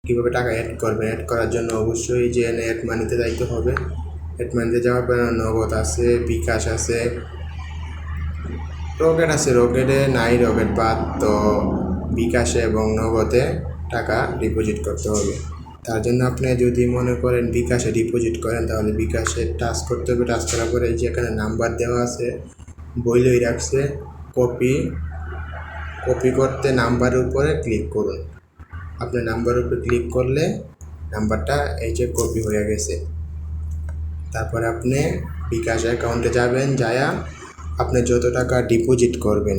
কীভাবে টাকা অ্যাড করবেন। অ্যাড করার জন্য অবশ্যই যে অ্যাড মানিতে যাইতে হবে। অ্যাড মানিতে যাওয়ার পর নগদ আছে, বিকাশ আছে, রকেট আছে। রকেটে নাই, রকেট বাদ। তো বিকাশে এবং নগদে টাকা ডিপোজিট করতে হবে। তার জন্য আপনি যদি মনে করেন বিকাশে ডিপোজিট করেন, তাহলে বিকাশে টাচ করতে হবে। টাচ করার পরে যেখানে নাম্বার দেওয়া আছে বইলেই রাখছে, কপি করতে নাম্বারের উপরে ক্লিক করুন। আপনি নাম্বারের উপরে ক্লিক করলে নাম্বারটা এই যে কপি হয়ে গেছে। তারপরে আপনি বিকাশ অ্যাকাউন্টে যাবেন, যায়া আপনি যত টাকা ডিপোজিট করবেন,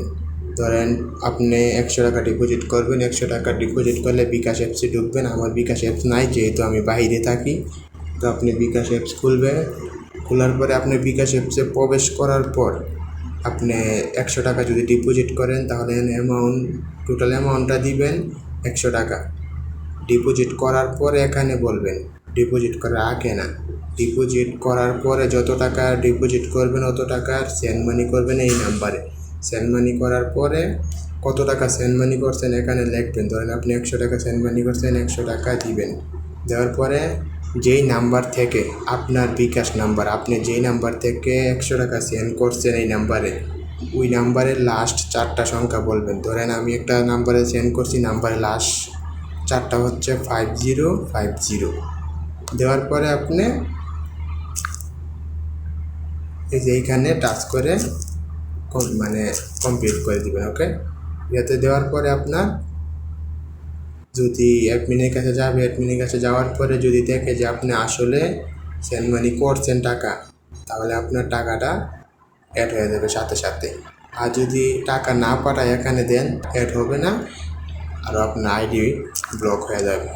ধরেন আপনি 100 টাকা ডিপোজিট করবেন। 100 টাকা ডিপোজিট করলে বিকাশ অ্যাপসে ঢুকবেন। আমার বিকাশ অ্যাপস নাই, যেহেতু আমি বাইরে থাকি। তো আপনি বিকাশ অ্যাপস খুলবেন। খোলার পরে আপনি বিকাশ অ্যাপসে প্রবেশ করার পর আপনি 100 টাকা যদি ডিপোজিট করেন, তাহলে টোটাল অ্যামাউন্টটা দিবেন 100 টাকা। ডিপোজিট করার পরে এখানে বলবেন, ডিপোজিট করার আগে না, ডিপোজিট করার পরে যত টাকা ডিপোজিট করবেন অত টাকা সেন্ড মানি করবেন এই নাম্বারে। সেন্ড মানি করার পরে কত টাকা সেন্ড মানি করছেন এখানে লিখবেন। ধরেন আপনি 100 টাকা সেন্ড মানি করছেন, 100 টাকা দিবেন। দেওয়ার পরে যেই নাম্বার থেকে আপনার বিকাশ নাম্বার, আপনি যেই নাম্বার থেকে 100 টাকা সেন্ড করছেন এই নাম্বারে, ওই নাম্বারের লাস্ট 4টা সংখ্যা বলবেন। ধরেন আমি একটা নাম্বারে সেন্ড করছি, নাম্বারের লাস্ট 4টা হচ্ছে 5050। দেওয়ার পরে আপনি এই যে এইখানে টাচ করে কমপ্লিট করে দিবেন। ওকে, এতে দেওয়ার পরে আপনার যদি অ্যাডমিনের কাছে যাবে, অ্যাডমিনের কাছে যাওয়ার পরে যদি দেখে যে আপনি আসলে সেন্ড মানি করছেন টাকা, তাহলে আপনার টাকাটা অ্যাড হয়ে যাবে সাথে সাথে। আর যদি টাকা না পাঠায় এখানে দেন, অ্যাড হবে না, আর আপনার আইডি ব্লক হয়ে যাবে।